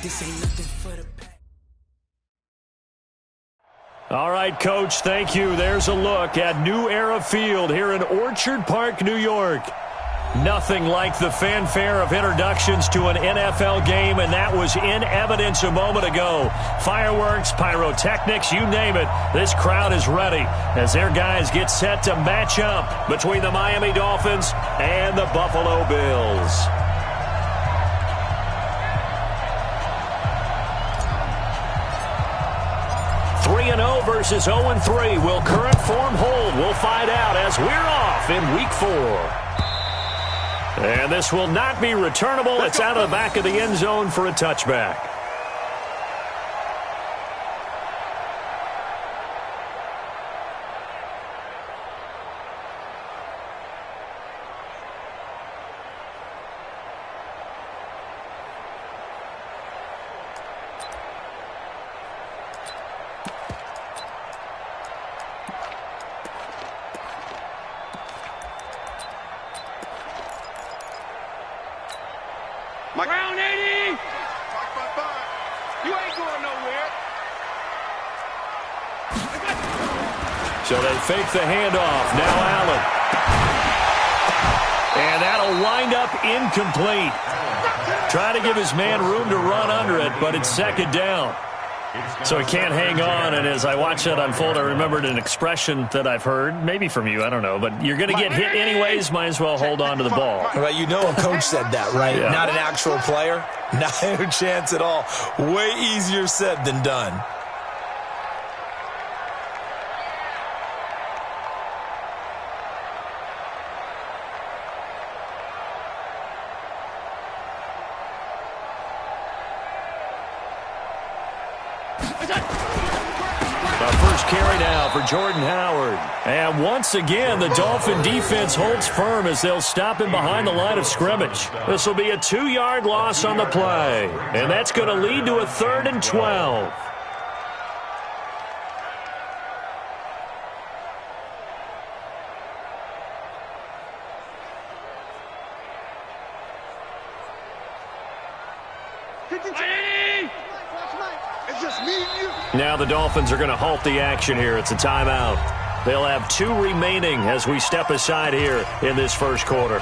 This ain't nothing for the pack. All right, Coach, thank you. There's a look at New Era Field here in Orchard Park, New York. Nothing like the fanfare of introductions to an NFL game, and that was in evidence a moment ago. Fireworks, pyrotechnics, you name it. This crowd is ready as their guys get set to match up between the Miami Dolphins and the Buffalo Bills. (3-0) versus 0-3. Will current form hold? We'll find out as we're off in Week 4. And this will not be returnable. It's out of the back of the end zone for a touchback. Round 80! You ain't going nowhere. So they fake the handoff. Now Allen. And that'll wind up incomplete. Try to give his man room to run under it, but it's second down. So he can't hang on, and as I watch that unfold, I remembered an expression that I've heard, maybe from you, I don't know, but you're going to get hit anyways, might as well hold on to the ball. Well, you know a coach said that, right? Yeah. Not an actual player. No chance at all. Way easier said than done. First carry now for Jordan Howard. And once again, the Dolphin defense holds firm as they'll stop him behind the line of scrimmage. This will be a 2-yard loss on the play. And that's going to lead to a 3rd and 12. Now the Dolphins are going to halt the action here. It's a timeout. They'll have 2 remaining as we step aside here in this first quarter.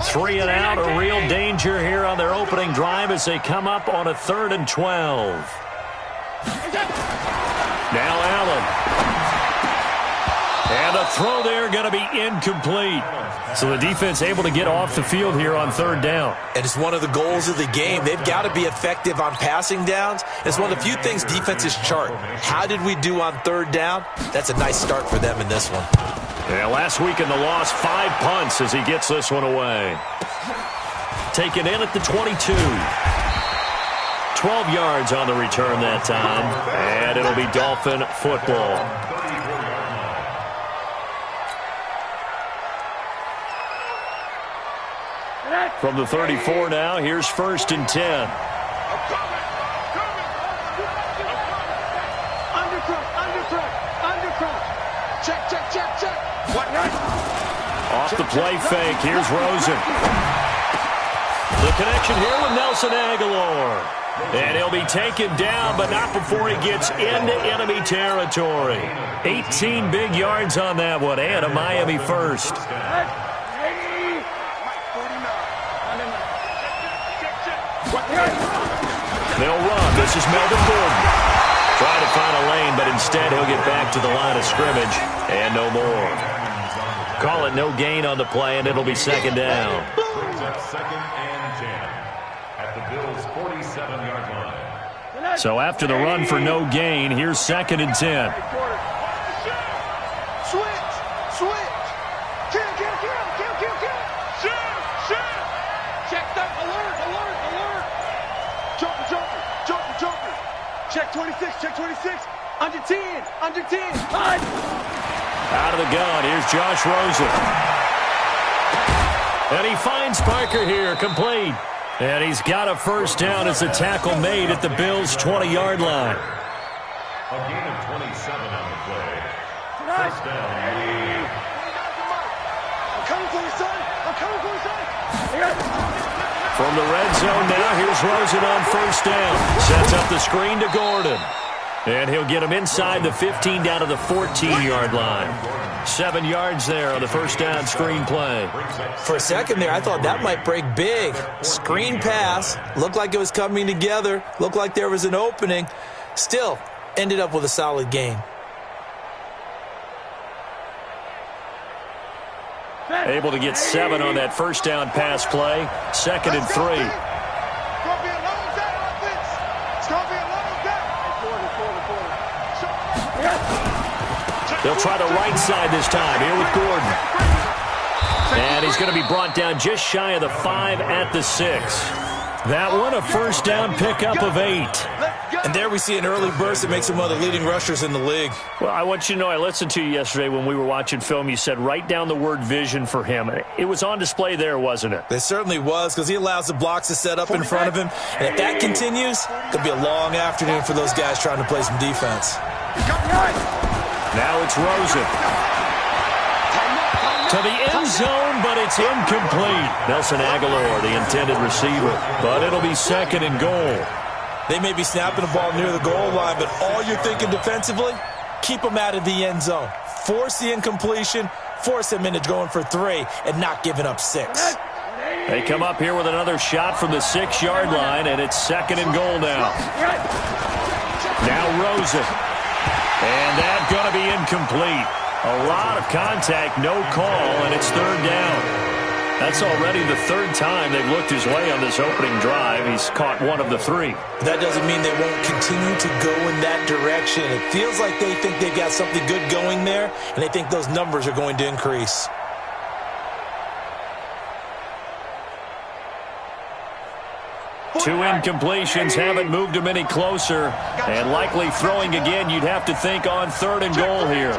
Three and out, a real danger here on their opening drive as they come up on a 3rd and 12. Now Allen. And the throw there going to be incomplete. So the defense able to get off the field here on 3rd down. And it's one of the goals of the game. They've got to be effective on passing downs. It's one of the few things defenses chart. How did we do on 3rd down? That's a nice start for them in this one. Yeah, last week in the loss, 5 punts as he gets this one away. Taken in at the 22. 12 yards on the return that time. And it'll be Dolphin football. From the 34 now, here's 1st and 10. Undercut. Check. What? Off the play fake, here's Rosen. The connection here with Nelson Aguilar. And he'll be taken down, but not before he gets into enemy territory. 18 big yards on that one, and a Miami first. They'll run. This is Melvin Gordon. Trying to find a lane, but instead he'll get back to the line of scrimmage and no more. Call it no gain on the play, and it'll be 2nd down. Second and 10 at the Bills' 47-yard line. So after the run for no gain, here's 2nd and 10. Switch. Kill. Checked up. Alert. Joker. Check 26. Under 10. Hot. Out of the gun, here's Josh Rosen. And he finds Parker here, complete. And he's got a 1st down as the tackle made at the Bills' 20-yard line. A gain of 27 on the play. First down. I'm coming for you, son. From the red zone now, here's Rosen on first down. Sets up the screen to Gordon. And he'll get him inside the 15 down to the 14-yard line. 7 yards there on the first down screen play. For a second there, I thought that might break big. Screen pass. Looked like it was coming together. Looked like there was an opening. Still, ended up with a solid gain. Able to get 7 on that first down pass play. 2nd and 3. They'll try the right side this time here with Gordon. And he's going to be brought down just shy of the 5 at the 6. That one a first down pickup of 8. And there we see an early burst that makes him one of the leading rushers in the league. Well, I want you to know I listened to you yesterday when we were watching film. You said write down the word vision for him. It was on display there, wasn't it? It certainly was, because he allows the blocks to set up in front of him. And if that continues, it'll be a long afternoon for those guys trying to play some defense. Now it's Rosen. To the end zone, but it's incomplete. Nelson Aguilar, the intended receiver. But it'll be 2nd and goal. They may be snapping the ball near the goal line, but all you're thinking defensively, keep them out of the end zone. Force the incompletion, force them into going for 3, and not giving up 6. They come up here with another shot from the 6-yard line, and it's 2nd and goal now. Now Rosen. And that's going to be incomplete. A lot of contact, no call, and it's 3rd down. That's already the 3rd time they've looked his way on this opening drive. He's caught 1 of the 3. That doesn't mean they won't continue to go in that direction. It feels like they think they've got something good going there, and they think those numbers are going to increase. Two incompletions haven't moved him any closer, and likely throwing again, you'd have to think on 3rd and goal here.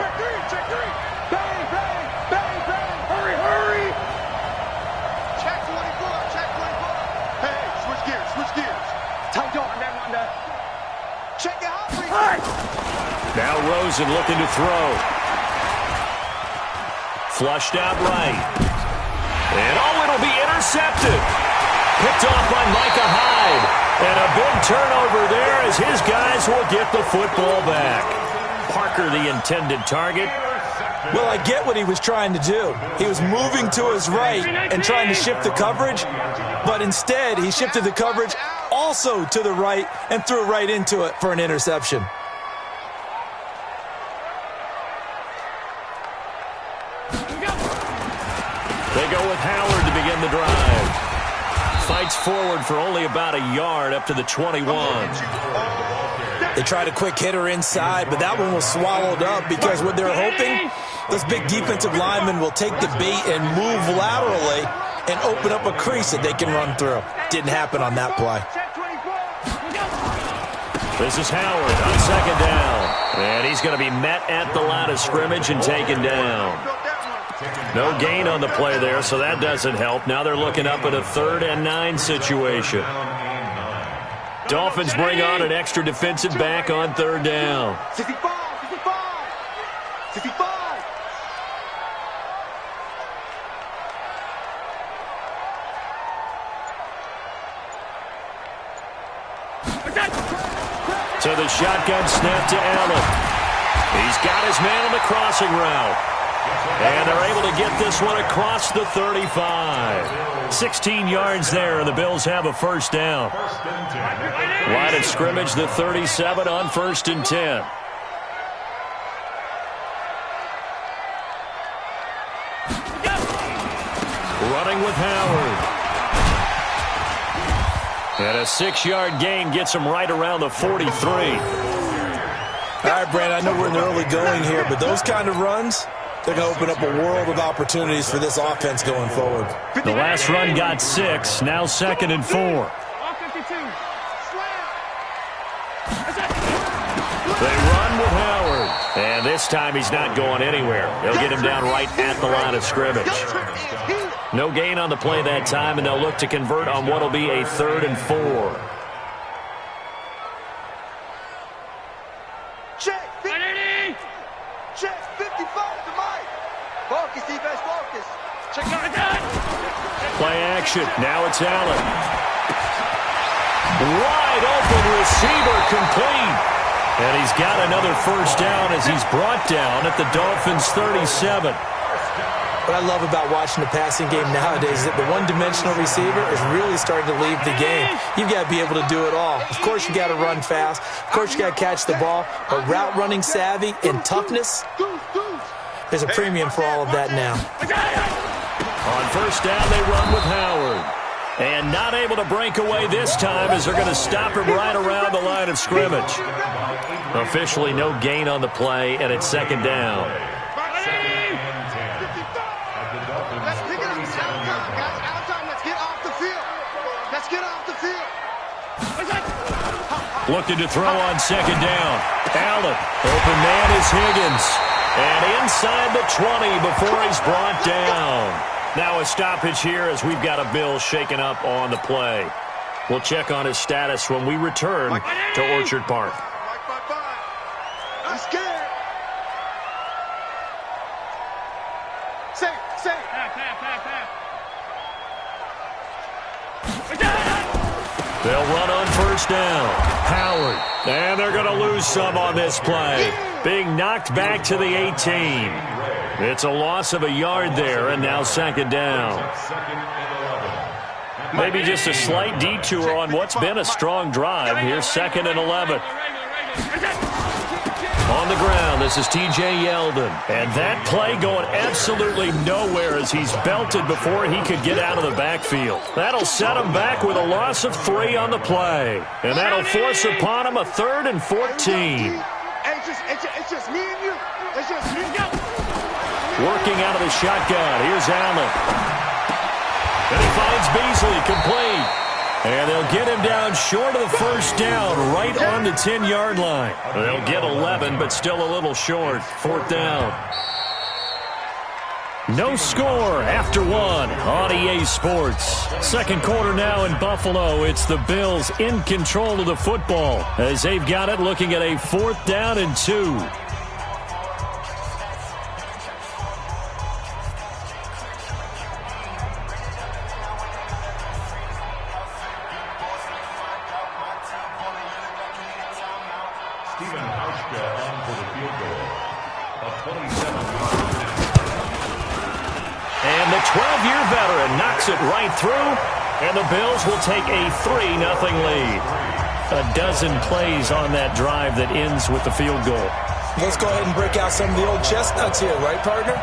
Now Rosen looking to throw. Flushed out right. And it'll be intercepted. Picked off by Micah Hyde. And a big turnover there as his guys will get the football back. Parker, the intended target. Well, I get what he was trying to do. He was moving to his right and trying to shift the coverage, but instead he shifted the coverage also to the right and threw right into it for an interception. They go with Howard to begin the drive. Fights forward for only about a yard up to the 21. They tried a quick hitter inside, but that one was swallowed up because what they're hoping, those big defensive linemen will take the bait and move laterally and open up a crease that they can run through. Didn't happen on that play. This is Howard on 2nd down. And he's going to be met at the line of scrimmage and taken down. No gain on the play there, so that doesn't help. Now they're looking up at a 3rd and 9 situation. Dolphins bring on an extra defensive back on 3rd down. 65. So the shotgun snap to Allen. He's got his man on the crossing route. And they're able to get this one across the 35. 16 yards there, and the Bills have a first down. Line of scrimmage, the 37 on 1st and 10. Running with Howard. And a 6-yard gain gets him right around the 43. All right, Brand, I know we're in the early going here, but those kind of runs, they're going to open up a world of opportunities for this offense going forward. The last run got 6, now 2nd and 4. They run with Howard. And this time he's not going anywhere. They'll get him down right at the line of scrimmage. No gain on the play that time, and they'll look to convert on what will be a 3rd and 4. Check 55 to Mike. Focus, defense, focus. Play action. Now it's Allen. Wide open receiver complete. And he's got another first down as he's brought down at the Dolphins' 37. What I love about watching the passing game nowadays is that the one-dimensional receiver is really starting to leave the game. You've got to be able to do it all. Of course, you got to run fast. Of course, you got to catch the ball. But route running savvy and toughness, there's a premium for all of that now. On first down, they run with Howard. And not able to break away this time as they're going to stop him right around the line of scrimmage. Officially no gain on the play, and it's second down. Let's pick it up. Out of time, guys. Out of time. Let's get off the field. Let's get off the field. Looking to throw on second down. Allen. Open man is Higgins. And inside the 20 before he's brought down. Now a stoppage here as we've got a Bill shaken up on the play. We'll check on his status when we return to Orchard Park. I'm scared. Say. They'll run on first down. Howard. And they're going to lose some on this play. Being knocked back to the 18. It's a loss of a yard there, and now second down. Maybe just a slight detour on what's been a strong drive. Here's second and 11. On the ground, this is T.J. Yeldon. And that play going absolutely nowhere as he's belted before he could get out of the backfield. That'll set him back with a loss of 3 on the play. And that'll force upon him a 3rd and 14. It's just me and you. It's just me and you. Working out of the shotgun. Here's Allen. And he finds Beasley complete. And they'll get him down short of the first down, right on the 10-yard line. They'll get 11, but still a little short. 4th down. No score after 1 on EA Sports. Second quarter now in Buffalo. It's the Bills in control of the football as they've got it looking at a 4th down and 2. And the 12-year veteran knocks it right through, and the Bills will take a 3-0 lead. A dozen plays on that drive that ends with the field goal. Let's go ahead and break out some of the old chestnuts here, right, partner?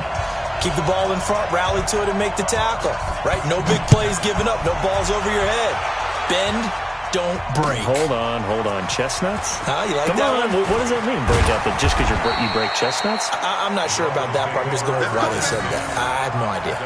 Keep the ball in front, rally to it, and make the tackle, right? No big plays given up, no balls over your head. Bend, don't break. Hold on. Chestnuts? You like Come that on, one? what does that mean, break out? That just because you break chestnuts? I'm not sure about that part. I'm just going with why they said that. I have no idea.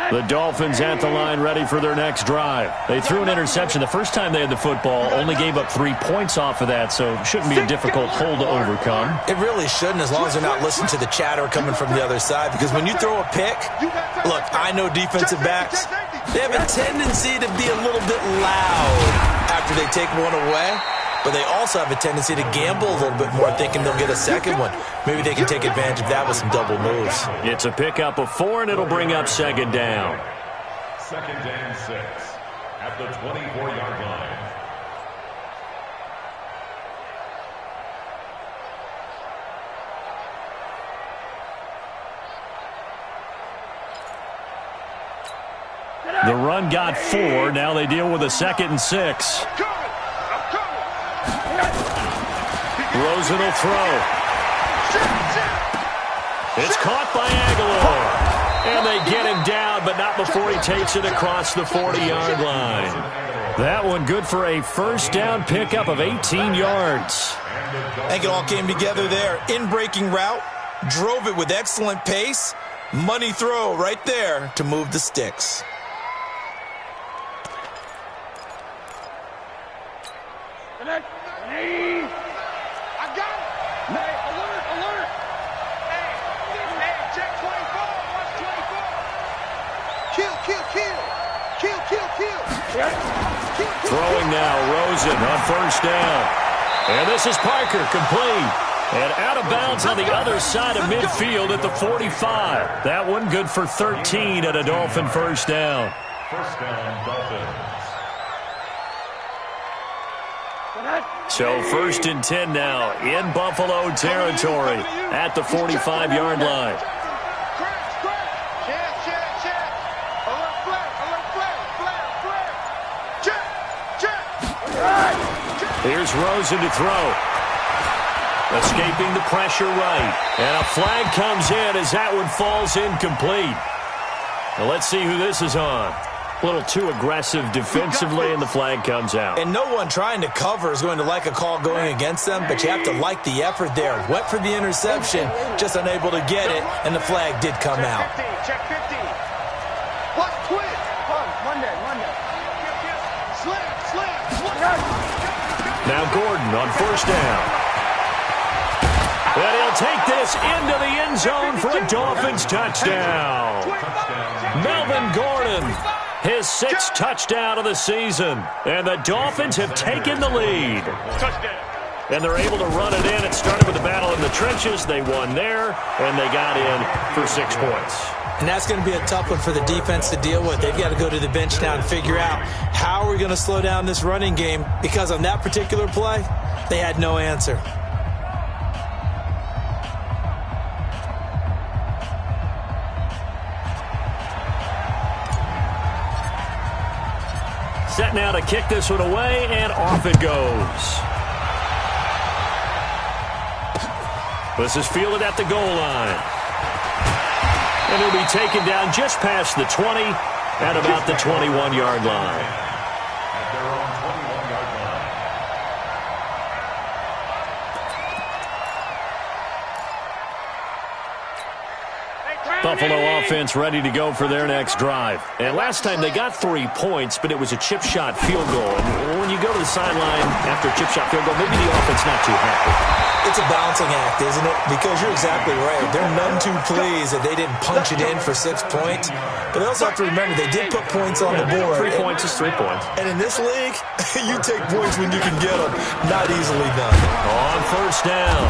The Dolphins at the line ready for their next drive. They threw an interception the first time they had the football, only gave up 3 points off of that, so shouldn't be a difficult hole to overcome. It really shouldn't, as long as they're not listening to the chatter coming from the other side, because when you throw a pick, look, I know defensive backs, they have a tendency to be a little bit loud after they take one away, but they also have a tendency to gamble a little bit more, thinking they'll get a second one. Maybe they can take advantage of that with some double moves. It's a pickup of 4, and it'll bring up second down. Second and 6 at the 24-yard line. The run got 4. Now they deal with a 2nd and 6. Rosen will throw. It's caught by Aguilar. And they get him down, but not before he takes it across the 40-yard line. That one good for a first down pickup of 18 yards. I think it all came together there. In-breaking route, drove it with excellent pace. Money throw right there to move the sticks. Throwing now, Rosen on first down. And this is Parker, complete. And out of bounds on the other side of midfield at the 45. That one good for 13 at a Dolphin first down. First down, Dolphins. So 1st and 10 now in Buffalo territory at the 45-yard line. Here's Rosen to throw. Escaping the pressure right. And a flag comes in as that one falls incomplete. Now let's see who this is on. A little too aggressive defensively, and the flag comes out. And no one trying to cover is going to like a call going against them, but you have to like the effort there. Went for the interception, just unable to get it, and the flag did come out. Check 50. What's twist? Monday. Slam. Now Gordon on first down. And he'll take this into the end zone for a Dolphins touchdown. Melvin Gordon, his 6th touchdown of the season. And the Dolphins have taken the lead. And they're able to run it in. It started with the battle in the trenches. They won there, and they got in for 6 points. And that's going to be a tough one for the defense to deal with. They've got to go to the bench now and figure out how are we going to slow down this running game, because on that particular play, they had no answer. Set now to kick this one away, and off it goes. This is fielded at the goal line. And he'll be taken down just past the 20 at about the 21-yard line. At their own 21-yard line. Buffalo offense ready to go for their next drive. And last time they got 3 points, but it was a chip shot field goal. And when you go to the sideline after a chip shot field goal, maybe the offense not too happy. It's a balancing act, isn't it? Because you're exactly right. They're none too pleased that they didn't punch it in for 6 points. But they also have to remember they did put points on the board. 3 points is 3 points. And in this league, you take points when you can get them. Not easily done. On first down,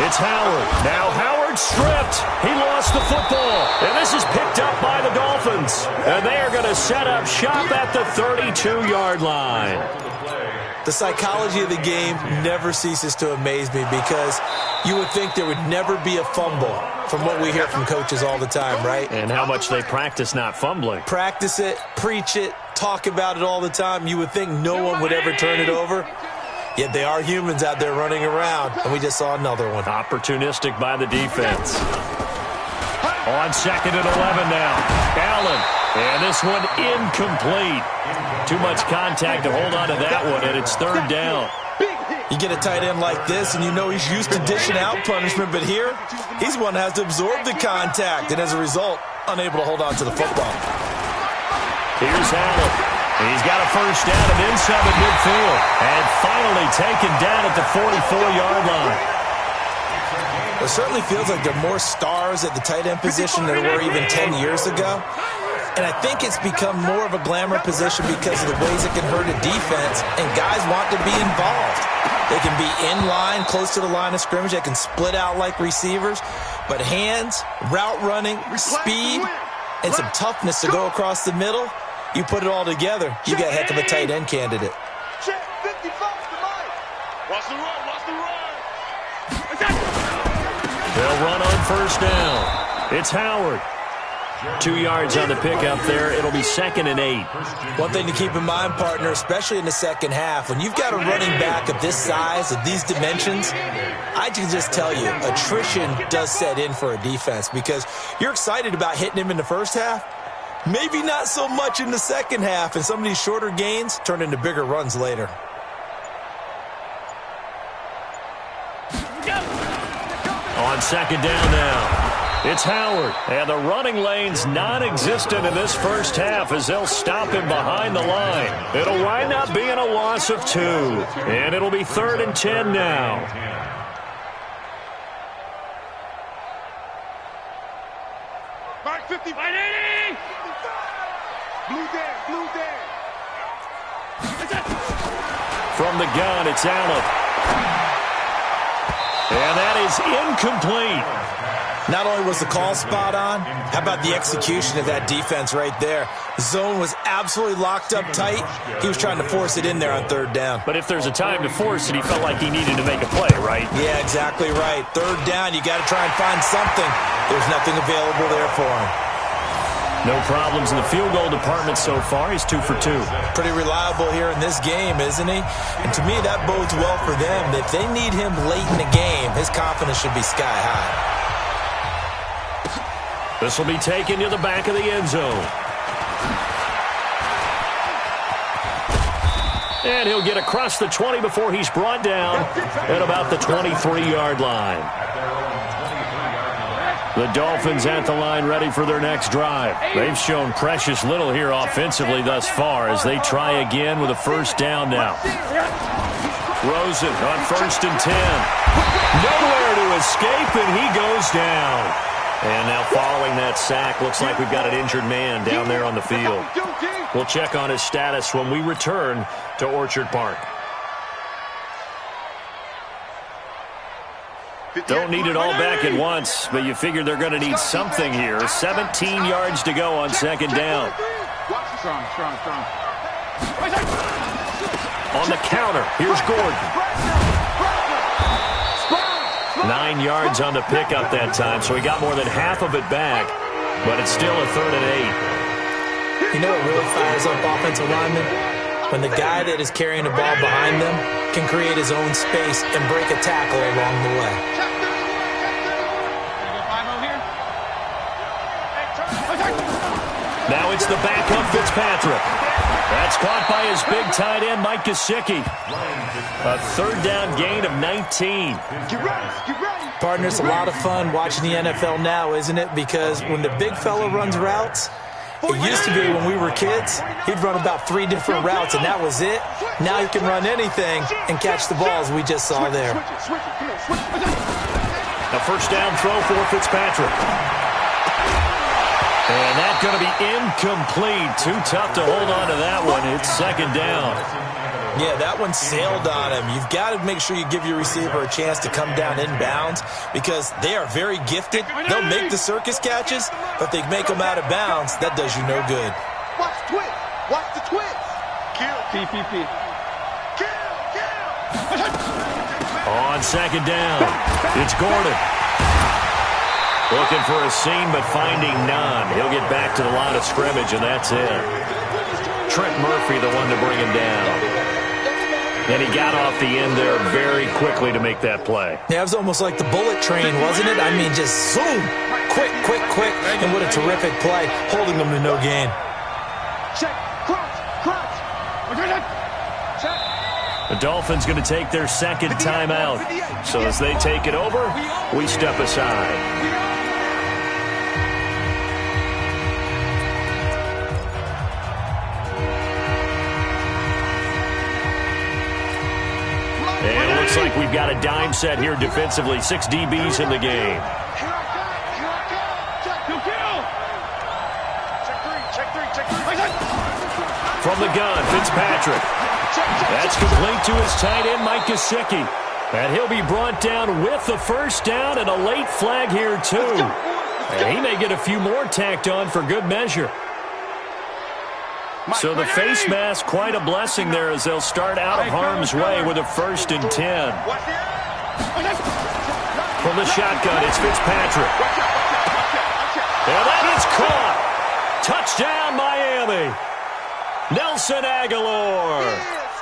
it's Howard. Now Howard stripped. He lost the football. And this is picked up by the Dolphins. And they are going to set up shop at the 32-yard line. The psychology of the game never ceases to amaze me, because you would think there would never be a fumble from what we hear from coaches all the time, right? And how much they practice not fumbling. Practice it, preach it, talk about it all the time. You would think no one would ever turn it over. Yet they are humans out there running around, and we just saw another one. Opportunistic by the defense. On 2nd and 11 now. Allen. And this one incomplete. Too much contact to hold on to that one, and it's 3rd down. You get a tight end like this, and you know he's used to dishing out punishment, but here, he's one that has to absorb the contact, and as a result, unable to hold on to the football. Here's Allen. He's got a first down and inside the midfield. And finally taken down at the 44-yard line. It certainly feels like there are more stars at the tight end position than there were even 10 years ago. And I think it's become more of a glamour position because of the ways it can hurt a defense, and guys want to be involved. They can be in line, close to the line of scrimmage. They can split out like receivers. But hands, route running, speed, and some toughness to go across the middle, you put it all together, you got a heck of a tight end candidate. Check 55 to Mike. Watch the run. They'll run on first down. It's Howard. 2 yards on the pickup there. It'll be 2nd and 8. One thing to keep in mind, partner, especially in the second half, when you've got a running back of this size, of these dimensions, I can just tell you, attrition does set in for a defense, because you're excited about hitting him in the first half, maybe not so much in the second half, and some of these shorter gains turn into bigger runs later. On 2nd down now. It's Howard, and the running lane's non-existent in this first half as they'll stop him behind the line. It'll wind up being a loss of 2, and it'll be 3rd and 10 now. Mark 50. 80. Blue Dan. From the gun, it's Allen. And that is incomplete. Not only was the call spot on, how about the execution of that defense right there? The zone was absolutely locked up tight. He was trying to force it in there on third down. But if there's a time to force it, he felt like he needed to make a play, right? Yeah, exactly right. Third down, you got to try and find something. There's nothing available there for him. No problems in the field goal department so far. He's 2 for 2. Pretty reliable here in this game, isn't he? And to me, that bodes well for them. If they need him late in the game, his confidence should be sky high. This will be taken to the back of the end zone. And he'll get across the 20 before he's brought down at about the 23-yard line. The Dolphins at the line ready for their next drive. They've shown precious little here offensively thus far as they try again with a first down now. Rosen on 1st and 10. Nowhere to escape, and he goes down. And now following that sack, looks like we've got an injured man down there on the field. We'll check on his status when we return to Orchard Park. Don't need it all back at once, but you figure they're going to need something here. 17 yards to go on second down. Strong. On the counter, here's Gordon. 9 yards on the pickup that time, so he got more than half of it back, but it's still a 3rd and 8. You know what really fires up offensive linemen? When the guy that is carrying the ball behind them can create his own space and break a tackle along the way. Now it's the backup Fitzpatrick. That's caught by his big tight end, Mike Gesicki. A 3rd down gain of 19. Get ready. Partner, it's a lot of fun watching the NFL now, isn't it? Because when the big fella runs routes, it used to be when we were kids, he'd run about 3 different routes, and that was it. Now he can run anything and catch the balls we just saw there. A first down throw for Fitzpatrick. And that's going to be incomplete. Too tough to hold on to that one. It's second down. Yeah, that one sailed on him. You've got to make sure you give your receiver a chance to come down inbounds because they are very gifted. They'll make the circus catches, but they make them out of bounds. That does you no good. Watch the twist. Kill. PPP. Kill. On second down, it's Gordon. Looking for a seam, but finding none. He'll get back to the line of scrimmage, and that's it. Trent Murphy, the one to bring him down. And he got off the end there very quickly to make that play. Yeah, it was almost like the bullet train, wasn't it? I mean, just zoom. Quick. And what a terrific play, holding them to no gain. Check. Cross. Check. The Dolphins going to take their second timeout. So as they take it over, we step aside. And it looks like we've got a dime set here defensively. 6 DBs in the game. From the gun, Fitzpatrick. That's complete to his tight end, Mike Gesicki. And he'll be brought down with the first down and a late flag here, too. And he may get a few more tacked on for good measure. So the face mask, quite a blessing there as they'll start out of harm's way with a 1st and 10. From the shotgun, it's Fitzpatrick. And that is caught. Touchdown, Miami. Nelson Aguilar.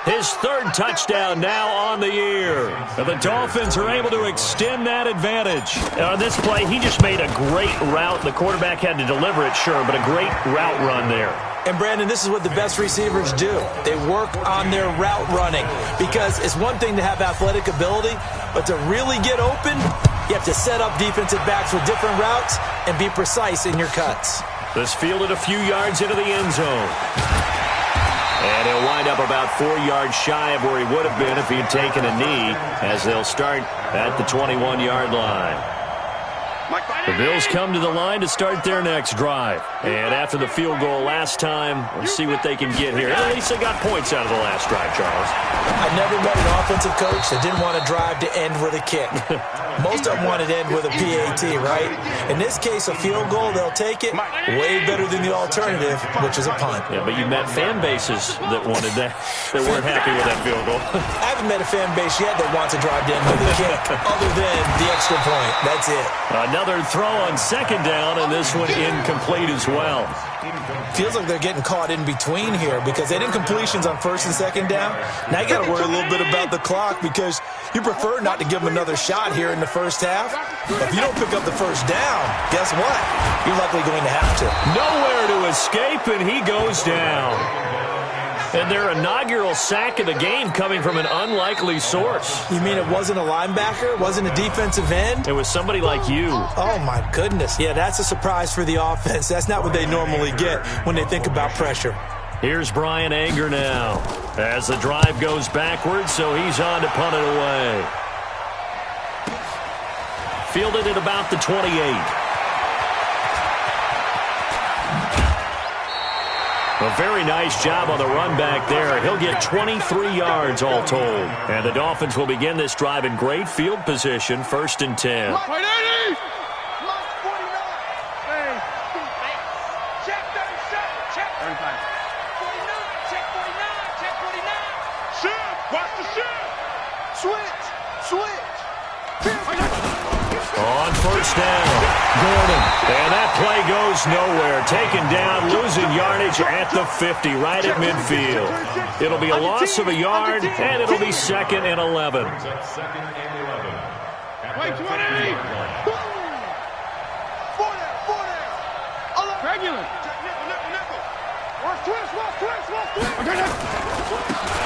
His 3rd touchdown now on the year. And the Dolphins are able to extend that advantage. And on this play, he just made a great route. The quarterback had to deliver it, sure, but a great route run there. And, Brandon, this is what the best receivers do. They work on their route running because it's one thing to have athletic ability, but to really get open, you have to set up defensive backs with different routes and be precise in your cuts. This fielded a few yards into the end zone. And he'll wind up about 4 yards shy of where he would have been if he had taken a knee as they'll start at the 21-yard line. The Bills come to the line to start their next drive. And after the field goal last time, we'll see what they can get here. At least they got points out of the last drive, Charles. I never met an offensive coach that didn't want to drive to end with a kick. Most of them wanted to end with a PAT, right? In this case, a field goal, they'll take it. Way better than the alternative, which is a punt. Yeah, but you met fan bases that wanted that, that weren't happy with that field goal. I haven't met a fan base yet that wants to drive to end with a kick, other than the extra point. That's it. Another throw on second down, and this one incomplete as well. Feels like they're getting caught in between here because they didn't completions on first and second down. Now you got to worry a little bit about the clock because you prefer not to give them another shot here in the first half. If you don't pick up the first down, guess what? You're likely going to have to. Nowhere to escape, and he goes down. And their inaugural sack of the game coming from an unlikely source. You mean it wasn't a linebacker? It wasn't a defensive end? It was somebody like you. Oh, my goodness. Yeah, that's a surprise for the offense. That's not what they normally get when they think about pressure. Here's Brian Anger now as the drive goes backwards, so he's on to punt it away. Fielded at about the 28. A very nice job on the run back there. He'll get 23 yards all told. And the Dolphins will begin this drive in great field position, 1st and 10. On first down, Gordon. And that play goes nowhere. Taken down, losing yardage at the 50, right at midfield. It'll be a loss of a yard, and it'll be 2nd and 11. Second and 11. Wait, 20!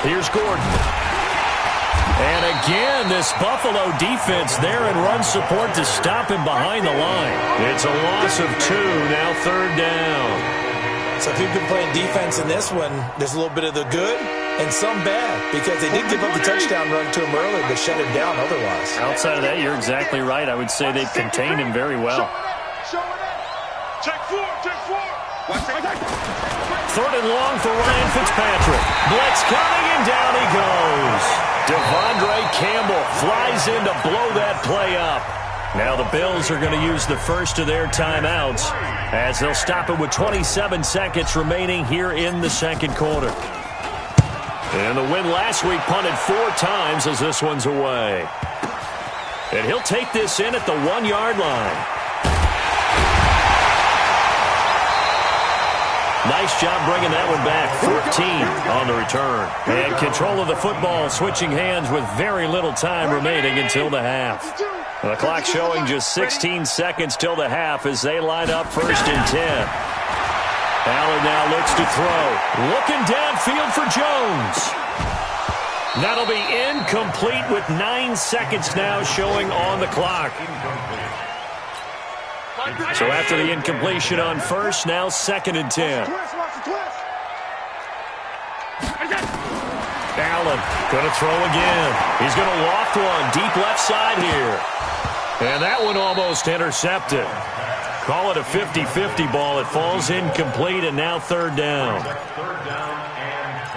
Here's Gordon. And again, this Buffalo defense there in run support to stop him behind the line. It's a loss of 2, now 3rd down. So if you've been playing defense in this one, there's a little bit of the good and some bad because they did give up the touchdown run to him earlier but shut him down otherwise. Outside of that, you're exactly right. I would say they've contained him very well. Check 4, check 4. 3rd and long for Ryan Fitzpatrick. Blitz coming, and down he goes. Devondre Campbell flies in to blow that play up. Now the Bills are going to use the first of their timeouts as they'll stop it with 27 seconds remaining here in the second quarter. And the win last week punted 4 times as this one's away. And he'll take this in at the 1-yard line. Nice job bringing that one back. 14 on the return. And control of the football switching hands with very little time remaining until the half. The clock showing just 16 seconds till the half as they line up 1st and 10. Allen now looks to throw. Looking downfield for Jones. That'll be incomplete with 9 seconds now showing on the clock. So after the incompletion on first, now 2nd and 10. Allen going to throw again. He's going to loft one deep left side here. And that one almost intercepted. Call it a 50-50 ball. It falls incomplete, and now 3rd down. 3rd down and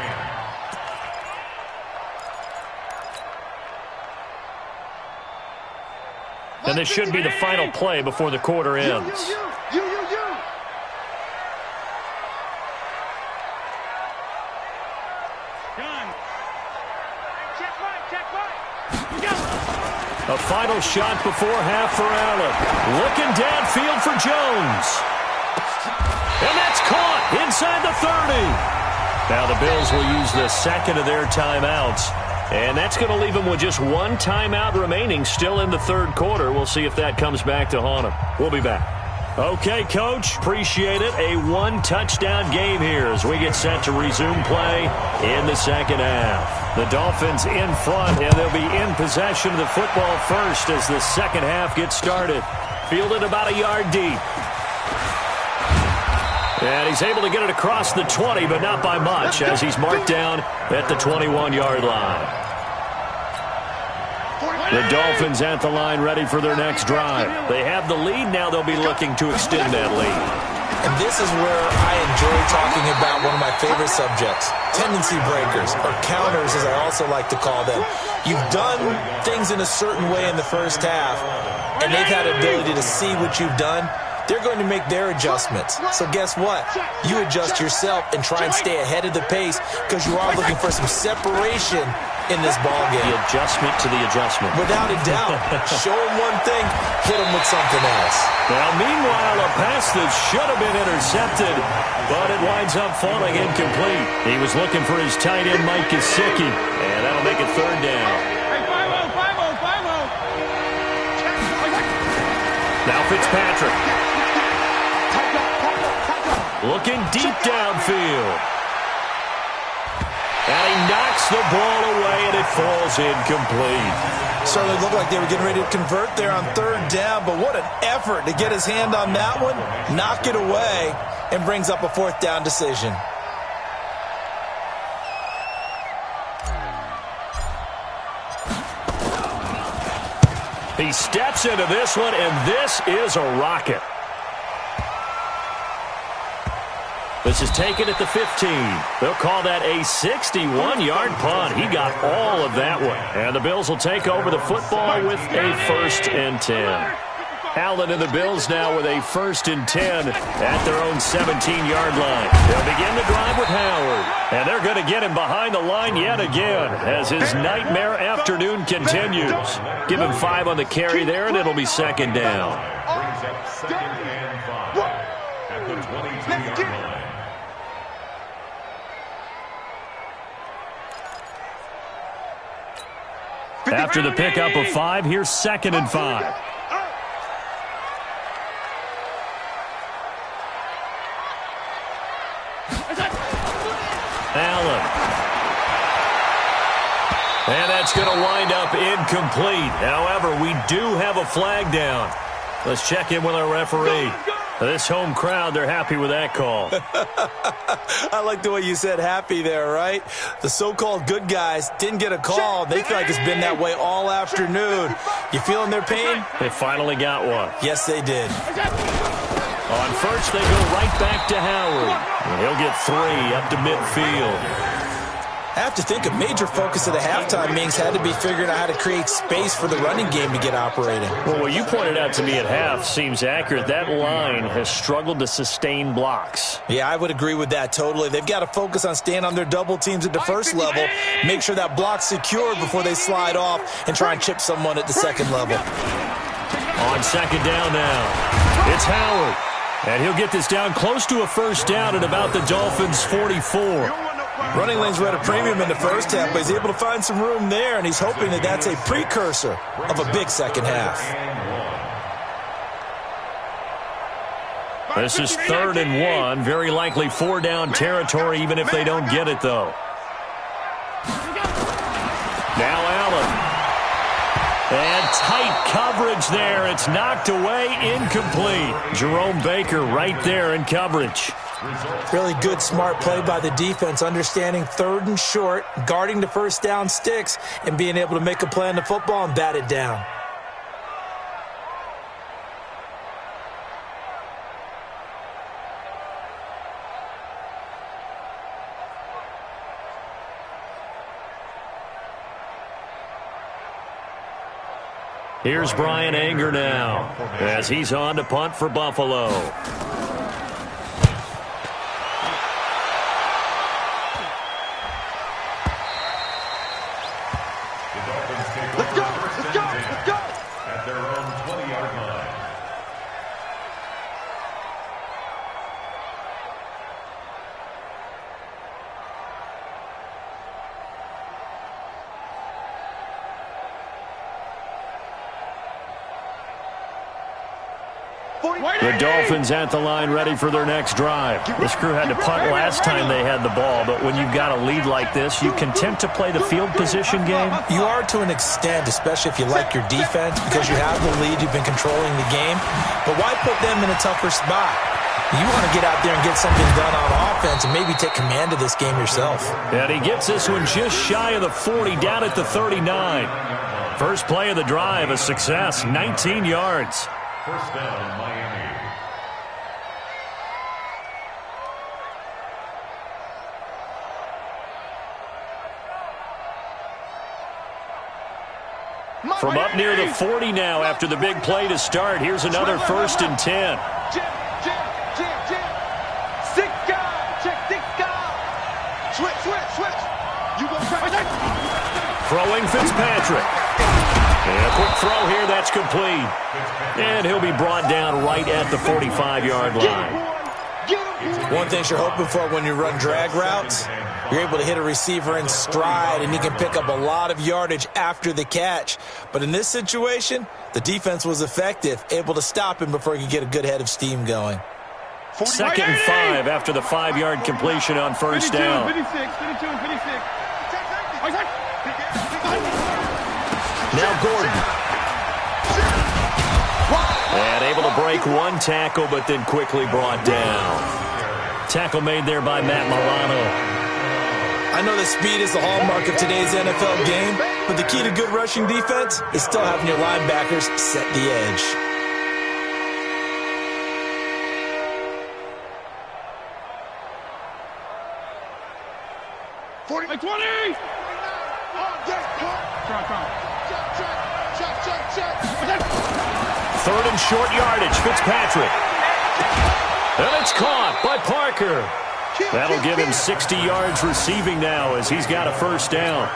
10. And this should be the final play before the quarter ends. A final shot before half for Allen. Looking downfield for Jones. And that's caught inside the 30. Now the Bills will use the second of their timeouts. And that's going to leave them with just 1 timeout remaining still in the 3rd quarter. We'll see if that comes back to haunt them. We'll be back. Okay, Coach, appreciate it. A 1-touchdown game here as we get set to resume play in the second half. The Dolphins in front, and they'll be in possession of the football first as the second half gets started. Fielded about a yard deep. And he's able to get it across the 20, but not by much as he's marked down at the 21-yard line. The Dolphins at the line ready for their next drive. They have the lead. Now they'll be looking to extend that lead. And this is where I enjoy talking about one of my favorite subjects, tendency breakers, or counters as I also like to call them. You've done things in a certain way in the first half, and they've had the ability to see what you've done. They're going to make their adjustments. So guess what? You adjust yourself and try and stay ahead of the pace because you are looking for some separation in this ball game. The adjustment to the adjustment. Without a doubt. Show them one thing, hit them with something else. Now, meanwhile, a pass that should have been intercepted, but it winds up falling incomplete. He was looking for his tight end, Mike Gesicki, and that'll make it third down. Now Fitzpatrick. Looking deep downfield. And he knocks the ball away, and it falls incomplete. Certainly looked like they were getting ready to convert there on third down, but what an effort to get his hand on that one, knock it away, and brings up a fourth down decision. He steps into this one, and this is a rocket. This is taken at the 15. They'll call that a 61-yard punt. He got all of that one. And the Bills will take over the football with a 1st and 10. Allen and the Bills now with a 1st and 10 at their own 17-yard line. They'll begin the drive with Howard. And they're going to get him behind the line yet again as his nightmare afternoon continues. Give him 5 on the carry there, and it'll be 2nd down. Brings up 2nd and 5 at the 22-yard line. After the pickup of 5, here's 2nd and 5. Allen. And that's going to wind up incomplete. However, we do have a flag down. Let's check in with our referee. This home crowd, they're happy with that call. I like the way you said happy there, right? The so-called good guys didn't get a call. They feel like it's been that way all afternoon. You feeling their pain? They finally got one. Yes, they did. On first, they go right back to Howard. And he'll get 3 up to midfield. I have to think a major focus of the halftime meetings had to be figuring out how to create space for the running game to get operating. Well, what you pointed out to me at half seems accurate. That line has struggled to sustain blocks. Yeah, I would agree with that totally. They've got to focus on staying on their double teams at the first level, make sure that block's secure before they slide off and try and chip someone at the second level. On 2nd down now, it's Howard. And he'll get this down close to a 1st down at about the Dolphins' 44. Running lanes were at a premium in the first half, but he's able to find some room there, and he's hoping that that's a precursor of a big second half. This is 3rd and 1. Very likely 4-down territory, even if they don't get it, though. Now Allen. And tight coverage there. It's knocked away, incomplete. Jerome Baker right there in coverage. Really good, smart play by the defense, understanding 3rd and short, guarding the 1st down sticks, and being able to make a play on the football and bat it down. Here's Brian Anger now as he's on to punt for Buffalo. Let's go! At their own 20-yard line. The Dolphins at the line ready for their next drive. This crew had to punt last time they had the ball, but when you've got a lead like this, you content to play the field position game? You are to an extent, especially if you like your defense, because you have the lead, you've been controlling the game. But why put them in a tougher spot? You want to get out there and get something done on offense and maybe take command of this game yourself. And he gets this one just shy of the 40, down at the 39. First play of the drive, a success, 19 yards. First down, Miami. From up near the 40 now after the big play to start. Here's another 1st and 10. Switch. You go try. Throwing Fitzpatrick. And a quick throw here, that's complete. And he'll be brought down right at the 45-yard line. One thing you're hoping for when you run drag routes, you're able to hit a receiver in stride, and he can pick up a lot of yardage after the catch. But in this situation, the defense was effective, able to stop him before he could get a good head of steam going. 2nd and 5 after the 5-yard completion on first down. 52 and 56. Now Gordon. And able to break one tackle, but then quickly brought down. Tackle made there by Matt Milano. I know that speed is the hallmark of today's NFL game, but the key to good rushing defense is still having your linebackers set the edge. Third and short yardage, Fitzpatrick. And it's caught by Parker. That'll give him 60 yards receiving now as he's got a first down.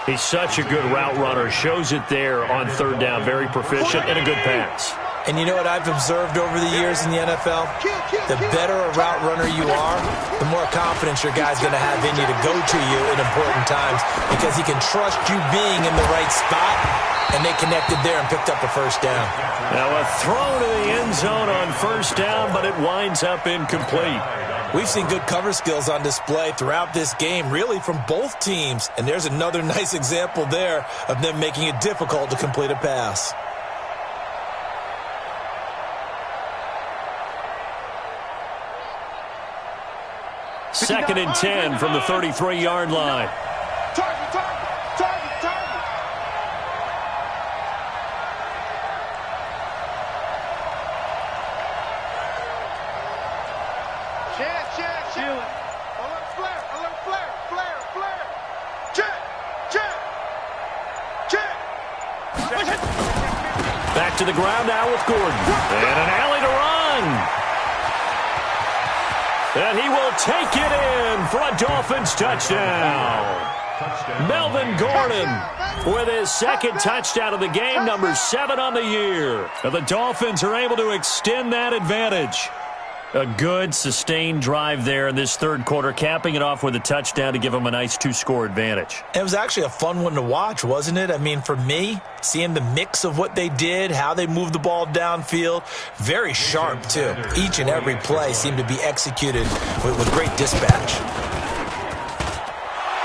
He's such a good route runner. Shows it there on third down. Very proficient and a good pass. And you know what I've observed over the years in the NFL? The better a route runner you are, the more confidence your guy's going to have in you to go to you in important times because he can trust you being in the right spot, and they connected there and picked up a first down. Now a throw to the end zone on first down, but it winds up incomplete. We've seen good cover skills on display throughout this game, really from both teams, and there's another nice example there of them making it difficult to complete a pass. Second and 10 from the 33-yard line. Target. Chance. Alert flare. Check. Back to the ground now with Gordon. And an alley to run. And he will take it in for a Dolphins touchdown. Melvin Gordon with his second touchdown of the game, number 7 on the year. And the Dolphins are able to extend that advantage. A good, sustained drive there in this third quarter, capping it off with a touchdown to give them a nice 2-score advantage. It was actually a fun one to watch, wasn't it? I mean, for me, seeing the mix of what they did, how they moved the ball downfield, very sharp, too. Each and every play seemed to be executed with great dispatch.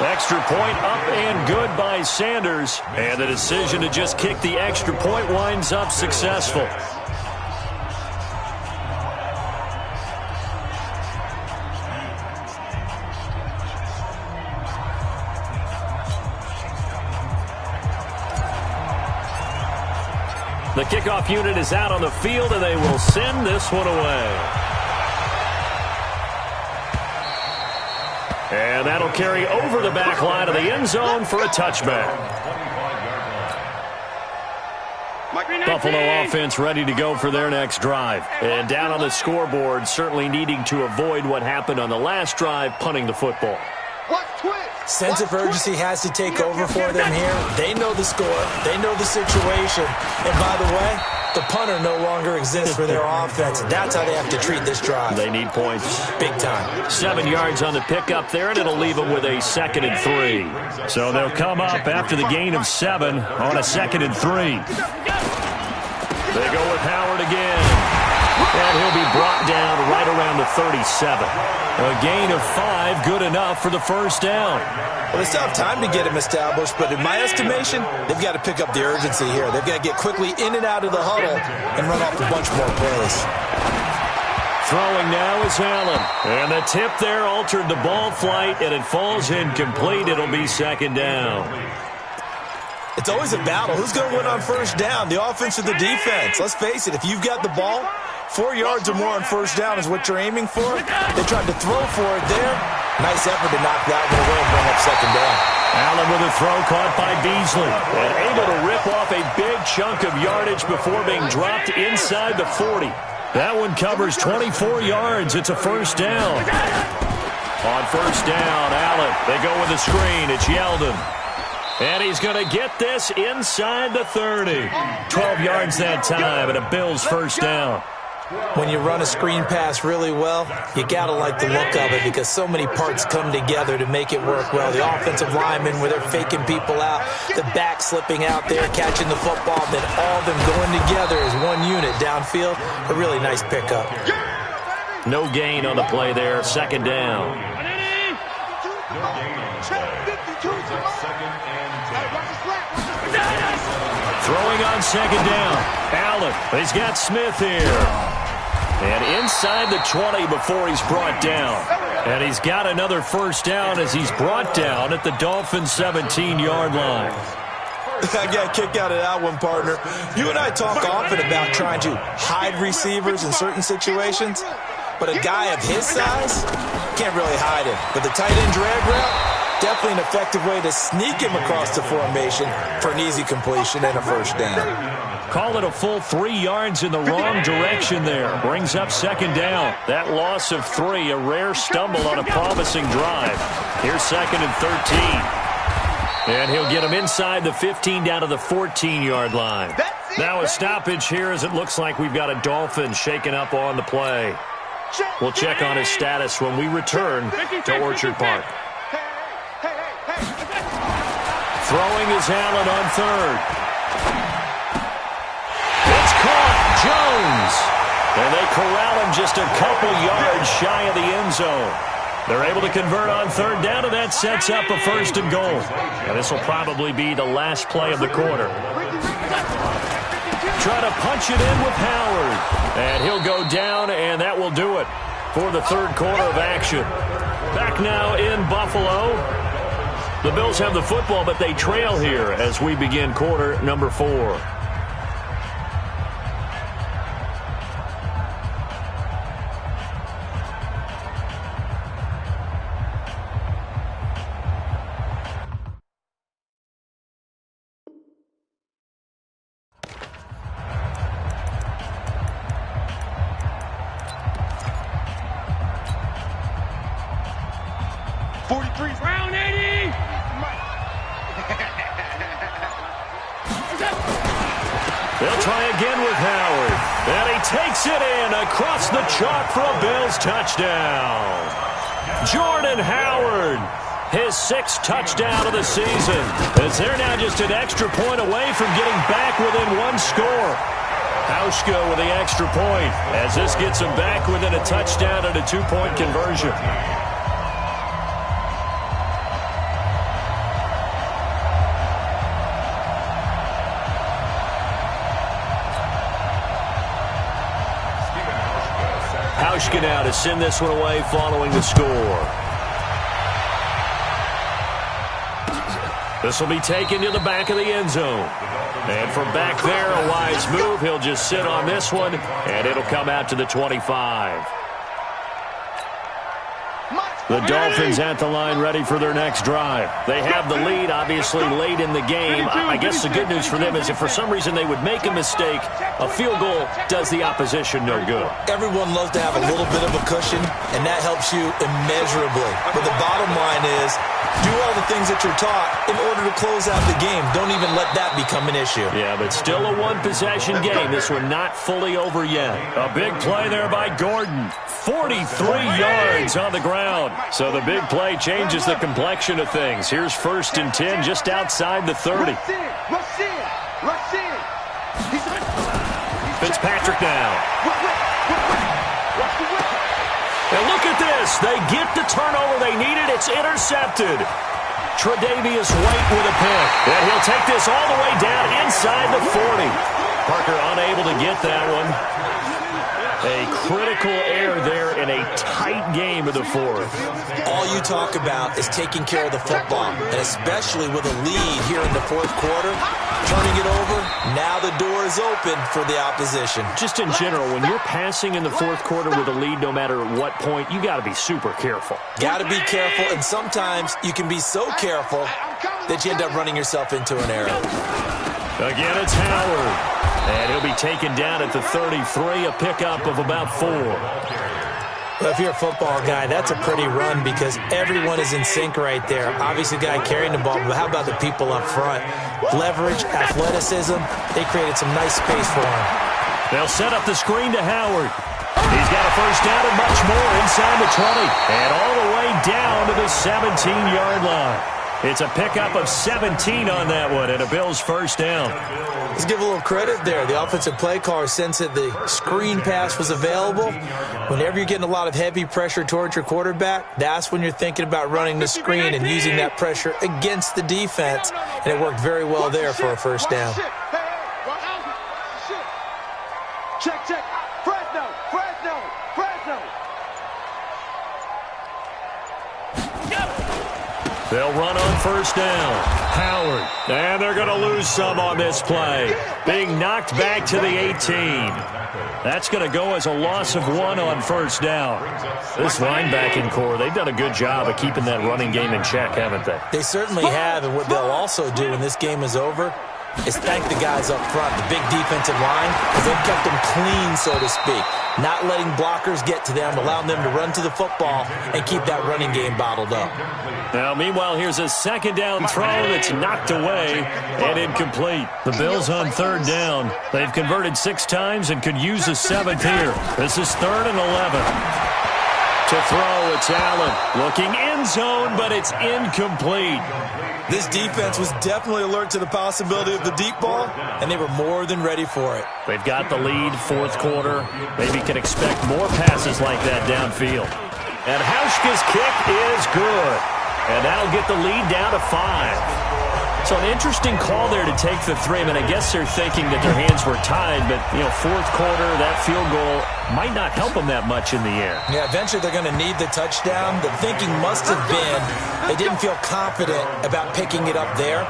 Extra point up and good by Sanders. And the decision to just kick the extra point winds up successful. The kickoff unit is out on the field, and they will send this one away. And that'll carry over the back line of the end zone for a touchback. Buffalo offense ready to go for their next drive. And down on the scoreboard, certainly needing to avoid what happened on the last drive, punting the football. Sense of urgency has to take over for them here. They know the score. They know the situation. And by the way, the punter no longer exists for their offense. That's how they have to treat this drive. They need points. Big time. 7 yards on the pickup there, and it'll leave them with a 2nd and 3. So they'll come up after the gain of 7 on a 2nd and 3. They go with Howard again. And he'll be brought down right around the 37. A gain of 5, good enough for the first down. Well, they still have time to get him established, but in my estimation, they've got to pick up the urgency here. They've got to get quickly in and out of the huddle and run off a bunch more plays. Throwing now is Allen. And the tip there altered the ball flight, and it falls incomplete. It'll be 2nd down. It's always a battle. Who's going to win on first down, the offense or the defense? Let's face it, if you've got the ball, 4 yards or more on first down is what you're aiming for. They tried to throw for it there. Nice effort to knock that one away and bring up second down. Allen with a throw caught by Beasley. And able to rip off a big chunk of yardage before being dropped inside the 40. That one covers 24 yards. It's a first down. On first down, Allen. They go with the screen. It's Yeldon. And he's going to get this inside the 30. 12 yards that time, and a Bills first down. When you run a screen pass really well, you got to like the look of it because so many parts come together to make it work well. The offensive linemen, where they're faking people out, the back slipping out there, catching the football, then all of them going together as one unit downfield. A really nice pickup. No gain on the play there. Second down. Throwing on second down. Allen. He's got Smith here. And inside the 20 before he's brought down. And he's got another first down as he's brought down at the Dolphins' 17-yard line. I got a kick out of that one, partner. You and I talk often about trying to hide receivers in certain situations. But a guy of his size can't really hide him. But the tight end drag route, definitely an effective way to sneak him across the formation for an easy completion and a first down. Call it a full 3 yards in the wrong direction there. Brings up second down. That loss of 3, a rare stumble on a promising drive. Here's second and 13. And he'll get him inside the 15 down to the 14-yard line. Now a stoppage here as it looks like we've got a Dolphin shaken up on the play. We'll check on his status when we return to Orchard Park. Throwing is Allen on third. It's caught. Jones. And they corral him just a couple yards shy of the end zone. They're able to convert on third down, and that sets up a first and goal. And this will probably be the last play of the quarter. Try to punch it in with Howard. And he'll go down, and that will do it for the third quarter of action. Back now in Buffalo. The Bills have the football, but they trail here as we begin quarter number 4. Round 80! They'll try again with Howard. And he takes it in across the chalk for a Bills touchdown. Jordan Howard, his 6th touchdown of the season. As they're now just an extra point away from getting back within 1 score. Hauschka with the extra point as this gets him back within a touchdown and a 2-point conversion. Hauschka now to send this one away following the score. This will be taken to the back of the end zone. And from back there, a wise move. He'll just sit on this one, and it'll come out to the 25. The Dolphins at the line ready for their next drive. They have the lead, obviously, late in the game. I guess the good news for them is if for some reason they would make a mistake, a field goal does the opposition no good. Everyone loves to have a little bit of a cushion, and that helps you immeasurably. But the bottom line is, do all the things that you're taught in order to close out the game. Don't even let that become an issue. Yeah, but still a one-possession game. This one not fully over yet. A big play there by Gordon. 43 yards on the ground. So the big play changes the complexion of things. Here's 1st and 10 just outside the 30. Fitzpatrick now. And look at this. They get the turnover they needed. It's intercepted. Tre'Davious White with a pick. And he'll take this all the way down inside the 40. Parker unable to get that one. A critical error there in a tight game of the fourth. All you talk about is taking care of the football, and especially with a lead here in the fourth quarter, turning it over, now the door is open for the opposition. Just in general, when you're passing in the fourth quarter with a lead, no matter what point, you got to be super careful. Got to be careful, and sometimes you can be so careful that you end up running yourself into an error. Again, it's Howard. And he'll be taken down at the 33, a pickup of about 4. Well, if you're a football guy, that's a pretty run because everyone is in sync right there. Obviously, the guy carrying the ball, but how about the people up front? Leverage, athleticism, they created some nice space for him. They'll set up the screen to Howard. He's got a first down and much more inside the 20. And all the way down to the 17-yard line. It's a pickup of 17 on that one, and a Bills first down. Let's give a little credit there. The offensive play caller sensed that the screen pass was available. Whenever you're getting a lot of heavy pressure towards your quarterback, that's when you're thinking about running the screen and using that pressure against the defense. And it worked very well there for a first down. Check, check. Fresno. They'll run on first down. Howard. And they're going to lose some on this play. Being knocked back to the 18. That's going to go as a loss of 1 on first down. This linebacking core, they've done a good job of keeping that running game in check, haven't they? They certainly have, and what they'll also do when this game is over is thank the guys up front, the big defensive line, because they've kept them clean, so to speak. Not letting blockers get to them, allowing them to run to the football and keep that running game bottled up. Now, meanwhile, here's a second down throw that's knocked away and incomplete. The Bills on third down. They've converted 6 times and could use a 7th here. This is 3rd and 11. To throw, it's Allen. Looking end zone, but it's incomplete. This defense was definitely alert to the possibility of the deep ball, and they were more than ready for it. They've got the lead, fourth quarter. Maybe can expect more passes like that downfield. And Hauschka's kick is good. And that'll get the lead down to 5. So an interesting call there to take the 3. I mean, I guess they're thinking that their hands were tied, but, you know, fourth quarter, that field goal might not help them that much in the air. Yeah, eventually they're going to need the touchdown. The thinking must have been they didn't feel confident about picking it up there,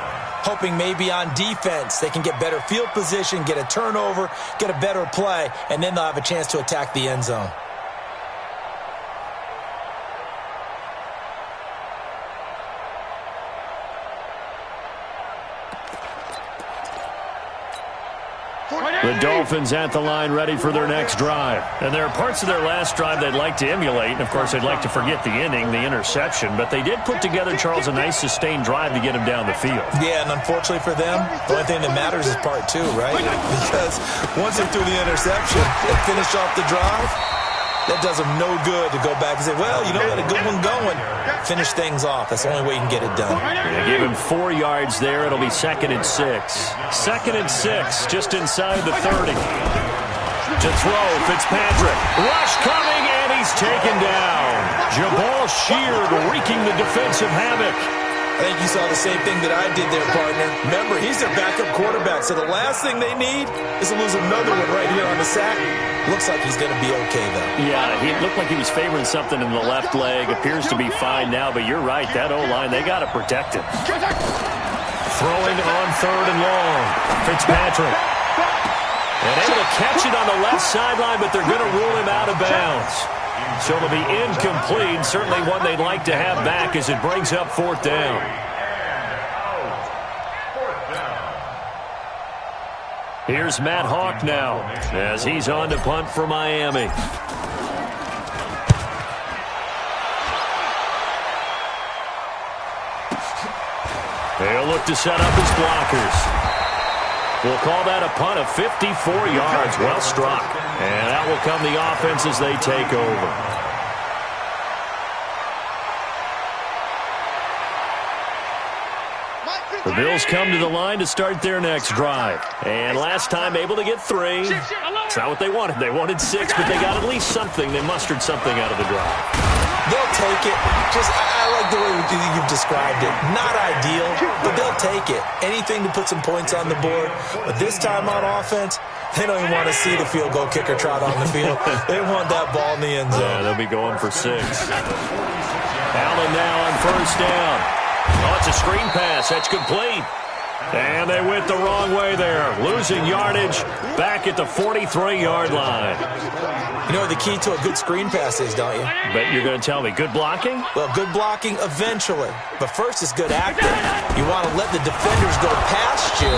hoping maybe on defense they can get better field position, get a turnover, get a better play, and then they'll have a chance to attack the end zone. The Dolphins at the line ready for their next drive. And there are parts of their last drive they'd like to emulate. And, of course, they'd like to forget the inning, the interception. But they did put together, Charles, a nice sustained drive to get him down the field. Yeah, and unfortunately for them, the only thing that matters is part 2, right? Because once they threw the interception and finished off the drive, that does them no good to go back and say, well, you know, we had a good one going. Finish things off. That's the only way you can get it done. They gave him 4 yards there. It'll be 2nd and 6. 2nd and 6, just inside the 30. To throw, Fitzpatrick. Rush coming, and he's taken down. Jabal Sheard wreaking the defensive havoc. I think you saw the same thing that I did there, partner. Remember, he's their backup quarterback, so the last thing they need is to lose another one right here on the sack. Looks like he's going to be okay, though. Yeah, he looked like he was favoring something in the left leg. Appears to be fine now, but you're right. That O-line, they got to protect him. Throwing on 3rd and long. Fitzpatrick. And able to catch it on the left sideline, but they're going to rule him out of bounds. So it'll be incomplete. Certainly one they'd like to have back as it brings up 4th down. Here's Matt Hawk now as he's on to punt for Miami. They'll look to set up his blockers. We'll call that a punt of 54 yards. Well struck. And out will come the offense as they take over. The Bills come to the line to start their next drive. And last time able to get 3. It's not what they wanted. They wanted 6, but they got at least something. They mustered something out of the drive. They'll take it. I like the way you've described it. Not ideal, but they'll take it. Anything to put some points on the board. But this time on offense, they don't even want to see the field goal kicker trot on the field. They want that ball in the end zone. Yeah, they'll be going for 6. Allen now on first down. Oh, it's a screen pass. That's complete. And they went the wrong way there. Losing yardage back at the 43-yard line. You know what the key to a good screen pass is, don't you? Bet you're going to tell me. Good blocking? Well, good blocking eventually. But first is good acting. You want to let the defenders go past you,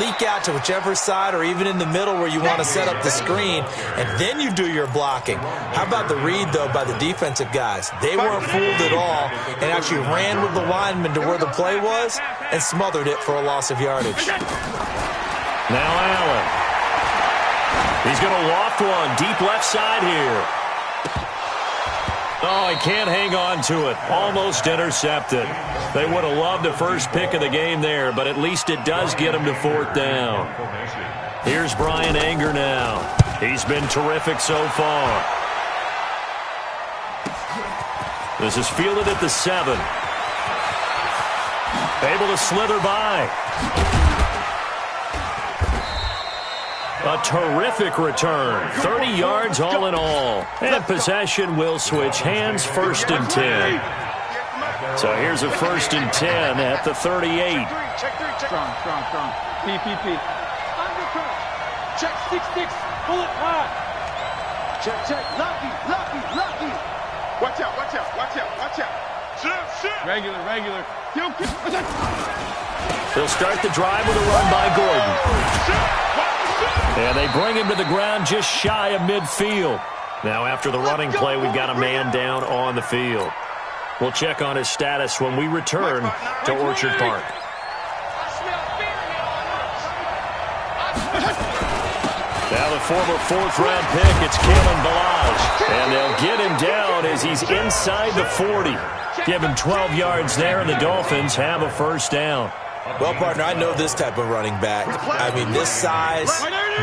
leak out to whichever side or even in the middle where you want to set up the screen, and then you do your blocking. How about the read, though, by the defensive guys? They weren't fooled at all and actually ran with the lineman to where the play was and smothered it for a loss of yardage. Now Allen. He's going to loft one deep left side here. Oh, he can't hang on to it. Almost intercepted. They would have loved the first pick of the game there, but at least it does get him to 4th down. Here's Brian Anger now. He's been terrific so far. This is fielded at the 7. Able to slither by. A terrific return. 30 yards all in all. And possession will switch hands, 1st and 10. So here's a 1st and 10 at the 38. Strong. PPP. Check, sticks. Pull it high. Check. Lucky. Watch out. Shit. Regular. They'll start the drive with a run by Gordon. And they bring him to the ground just shy of midfield. Now after the running play, we've got a man down on the field. We'll check on his status when we return to Orchard Park. Now the former 4th-round pick, it's Kalen Balaj. And they'll get him down as he's inside the 40. Give him 12 yards there, and the Dolphins have a 1st down. Well, partner, I know this type of running back. I mean, this size,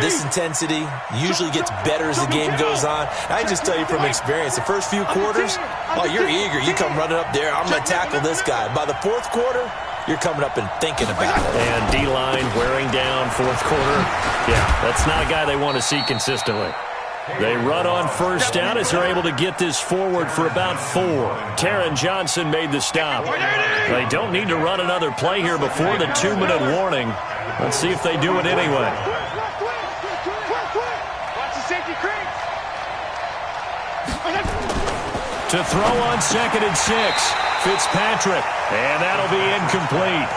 this intensity usually gets better as the game goes on. I can just tell you from experience, the first few quarters, oh, you're eager. You come running up there, I'm going to tackle this guy. By the 4th quarter, you're coming up and thinking about it. And D-line wearing down 4th quarter. Yeah, that's not a guy they want to see consistently. They run on 1st down as they're able to get this forward for about 4. Taron Johnson made the stop. They don't need to run another play here before the 2-minute warning. Let's see if they do it anyway. To throw on 2nd and 6. Fitzpatrick. And that'll be incomplete.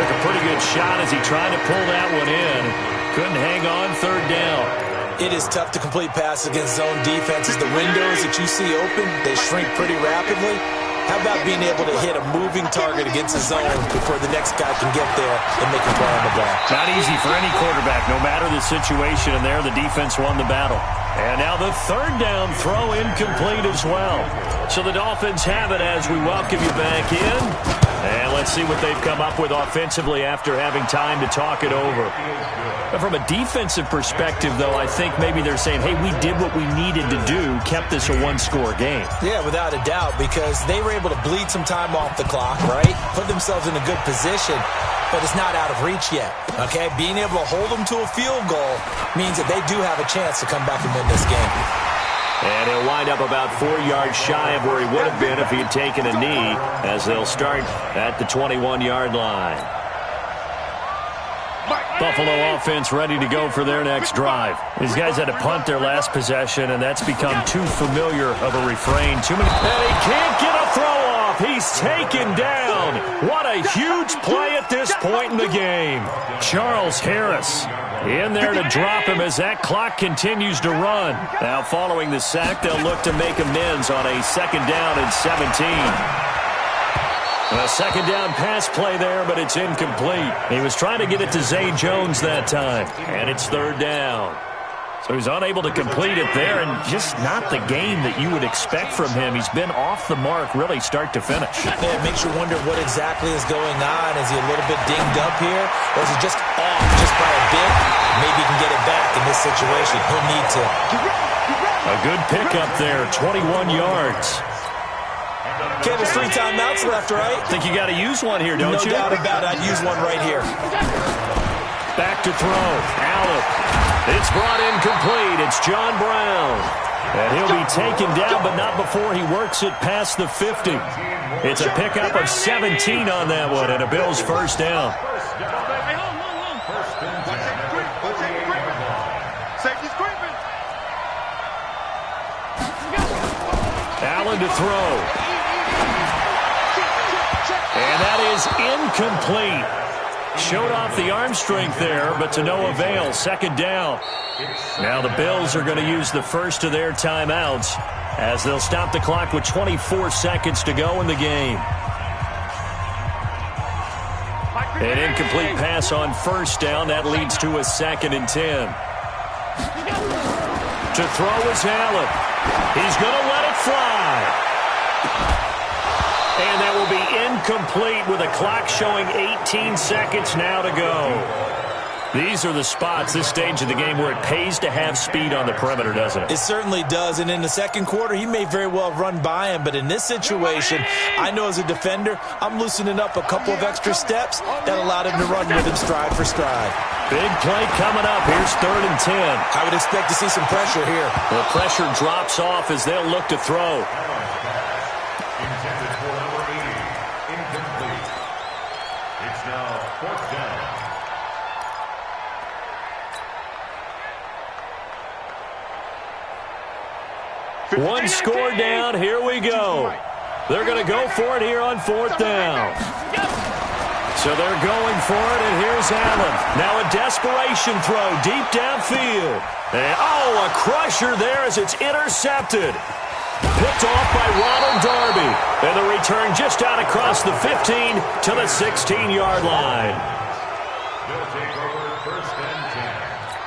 Took a pretty good shot as he tried to pull that one in. Couldn't hang on 3rd down. It is tough to complete passes against zone defenses. The windows that you see open, they shrink pretty rapidly. How about being able to hit a moving target against a zone before the next guy can get there and make a play on the ball? Not easy for any quarterback, no matter the situation. And there, the defense won the battle. And now the 3rd down throw incomplete as well. So the Dolphins have it as we welcome you back in. And let's see what they've come up with offensively after having time to talk it over. But from a defensive perspective, though, I think maybe they're saying, hey, we did what we needed to do, kept this a 1-score game. Yeah, without a doubt, because they were able to bleed some time off the clock, right? Put themselves in a good position, but it's not out of reach yet, okay? Being able to hold them to a field goal means that they do have a chance to come back and win this game. And he'll wind up about 4 yards shy of where he would have been if he had taken a knee, as they'll start at the 21-yard line. Buffalo offense ready to go for their next drive. These guys had to punt their last possession, and that's become too familiar of a refrain. And he can't get a throw off. He's taken down. What a huge play at this point in the game. Charles Harris in there to drop him as that clock continues to run. Now following the sack, they'll look to make amends on a 2nd down and 17. A 2nd down pass play there, but it's incomplete. He was trying to get it to Zay Jones that time, and it's 3rd down. So he's unable to complete it there, and just not the game that you would expect from him. He's been off the mark really start to finish. Yeah, it makes you wonder what exactly is going on. Is he a little bit dinged up here, or is he just off just by a bit? Maybe he can get it back in this situation. He'll need to. A good pickup there, 21 yards. Okay, there's 3 timeouts left, right? Think you got to use one here, don't you? No doubt about it. I'd use one right here. Back to throw. Allen. It's brought in complete. It's John Brown. And he'll be taken down, but not before he works it past the 50. It's a pickup of 17 on that one, and a Bills first down. Allen to throw. And that is incomplete. Showed off the arm strength there, but to no avail. Second down. Now the Bills are going to use the first of their timeouts as they'll stop the clock with 24 seconds to go in the game. An incomplete pass on first down. That leads to a 2nd and 10. To throw is Allen. He's going to let it fly. And that will be incomplete with a clock showing 18 seconds now to go. These are the spots, this stage of the game, where it pays to have speed on the perimeter, doesn't it? It certainly does. And in the second quarter, he may very well run by him. But in this situation, I know as a defender, I'm loosening up a couple of extra steps that allowed him to run with him stride for stride. Big play coming up. Here's 3rd and 10. I would expect to see some pressure here. The pressure drops off as they'll look to throw. Intended for number 80. Incomplete. It's now 4th down. One score down. Here we go. They're going to go for it here on 4th down. So they're going for it, and here's Allen. Now a desperation throw deep downfield. And, a crusher there as it's intercepted. Picked off by Ronald Darby. And the return just out across the 15 to the 16-yard line. They'll take over 1st and 10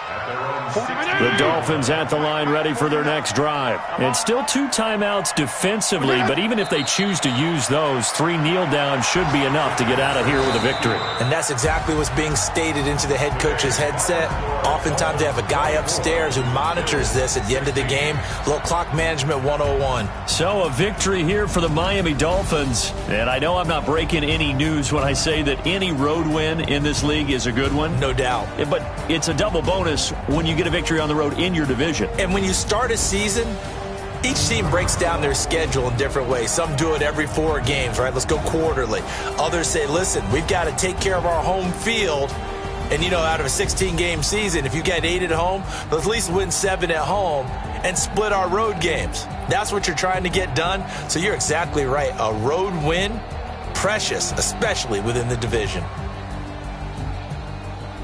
at their own 16. The Dolphins at the line ready for their next drive. And still 2 timeouts defensively, but even if they choose to use those, 3 kneel downs should be enough to get out of here with a victory. And that's exactly what's being stated into the head coach's headset. Oftentimes they have a guy upstairs who monitors this at the end of the game. A little clock management 101. So a victory here for the Miami Dolphins. And I know I'm not breaking any news when I say that any road win in this league is a good one. No doubt. But it's a double bonus when you get a victory on the road in your division. And when you start a season, each team breaks down their schedule in different ways. Some do it every 4 games, right? Let's go quarterly. Others say, listen, we've got to take care of our home field. And, out of a 16-game season, if you get 8 at home, let's at least win 7 at home and split our road games. That's what you're trying to get done. So you're exactly right. A road win, precious, especially within the division.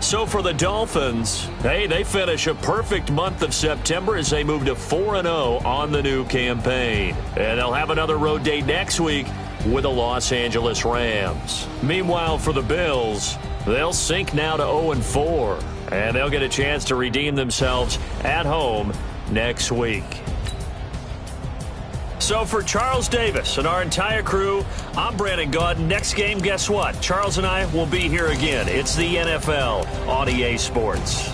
So for the Dolphins, they finish a perfect month of September as they move to 4-0 on the new campaign. And they'll have another road day next week with the Los Angeles Rams. Meanwhile, for the Bills, they'll sink now to 0-4. And they'll get a chance to redeem themselves at home next week. So for Charles Davis and our entire crew, I'm Brandon Gaudin. Next game, guess what? Charles and I will be here again. It's the NFL on EA Sports.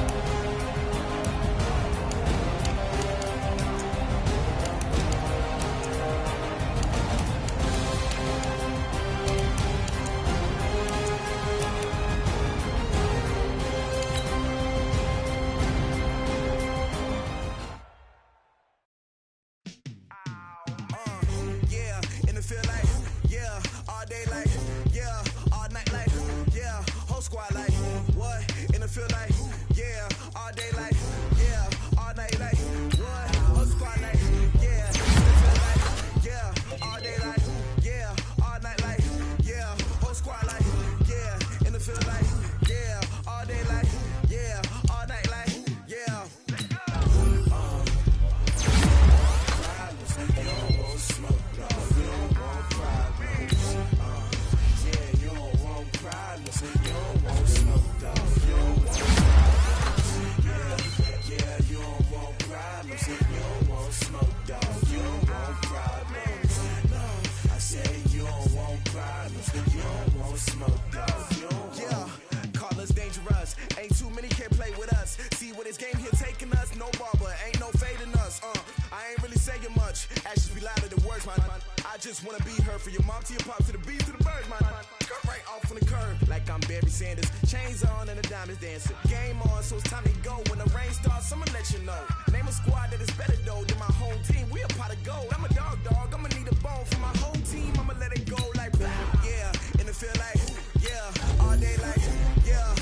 I ain't really saying much. Actions be louder than words, man. I just wanna be her. For your mom to your pop to the beat to the birds, my skirt right off on the curb. Like I'm Barry Sanders. Chains on and the diamonds dancing. Game on, so it's time to go. When the rain starts, I'ma let you know. Name a squad that is better though than my home team. We a pot of gold. I'm a dog. I'ma need a bone for my whole team. I'ma let it go like blah. Yeah, and it feel like yeah, all day like yeah,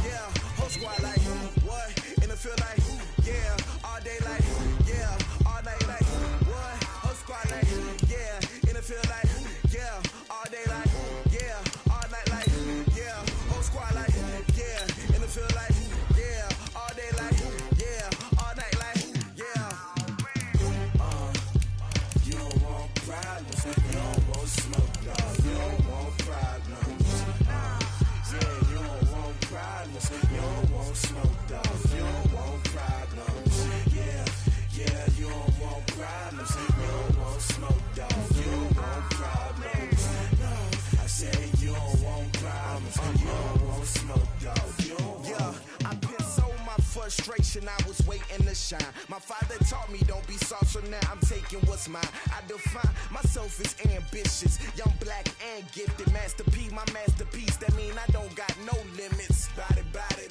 yeah. Whole squad like what? And it feel like yeah, all day like yeah, all night like what? Whole squad like yeah, and it feel like yeah, all day like yeah, all night like yeah, whole squad like yeah, and it feel like yeah, all day like yeah, all night like yeah. You don't want problems, you don't want smoke, dog. You don't want problems. Yeah, you don't want problems, you don't want smoke, dog. You don't want problems. Yeah, yeah, you don't want problems, you don't want smoke, dog. You don't want problems. No, I said you don't want problems, you don't want smoke, dog. You don't want. Yeah, I pissed so my frustration, I was waiting to shine. My father taught me don't be soft, so now I'm taking what's mine. I define myself as ambitious, young, black, and gifted. Master P, my masterpiece. That mean I don't got no limits. Bout it,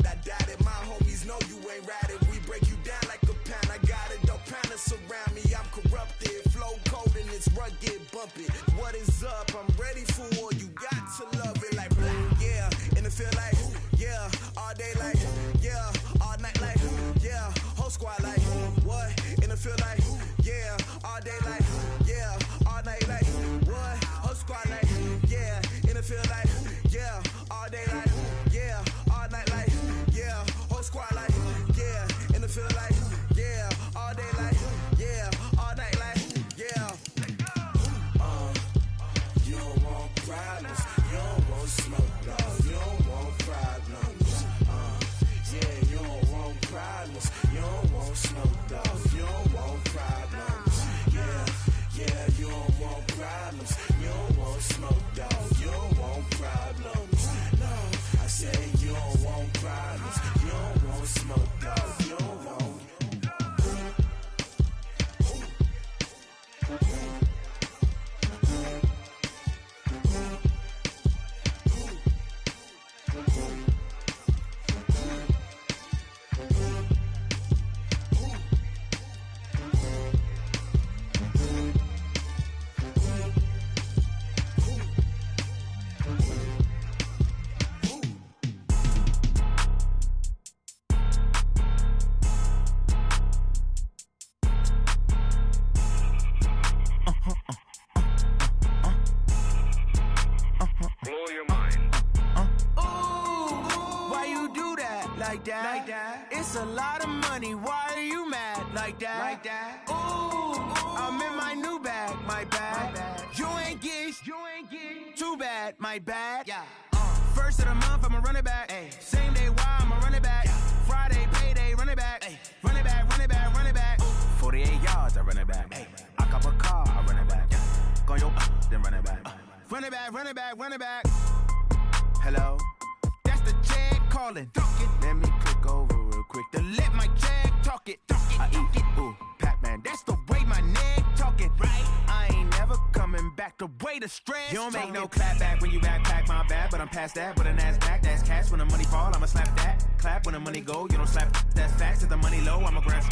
I doubt it. My homies know you ain't ratted. We break you down like a pound. I got it, don't pound to surround me. I'm corrupted, flow cold and it's rugged, bumpy. What is up? I'm ready for war. You got to love it like blah. Yeah, and it feel like yeah, all day like yeah, all night like yeah, whole squad like what? And it feel like yeah, all day like yeah, all night like what? Whole squad like yeah, and it feel like yeah, all day like yeah, all night like yeah, whole squad like yeah, and it feel like yeah, all day like yeah, all night like yeah. You don't want problems, you don't want smoke, dog. You don't want problems. Yeah, you don't want problems, you don't want smoke, dog. You don't want problems. Yeah, yeah, you don't want problems, you don't want smoke, dog. You don't want problems. No, I say you don't want problems, you don't want smoke, dog. You don't want. Like that. It's a lot of money. Why are you mad like that? Like that. Ooh, I'm in my new bag. My bad. You ain't get too bad. My bad. Yeah. First of the month, I'ma run it back. Ay. Same day, why I'ma run it back. Yeah. Friday, payday, run it back. Ay. Run it back, run it back, run it back. 48 yards, I run it back. Ay. I cop a car, I run it back. Yeah. Go yo, then run it back. Run it back, run it back, run it back. Hello? That's the check calling. Let me click over real quick to let my check talk it. I eat it, ooh, Pac-Man. That's the way my neck talking. Right? I ain't never coming back the way the stress. You don't make no clap back when you backpack, my bad, but I'm past that. With a NASDAQ, that's cash. When the money fall, I'ma slap that. Clap when the money go, you don't slap. That's facts. If the money low, I'ma grab.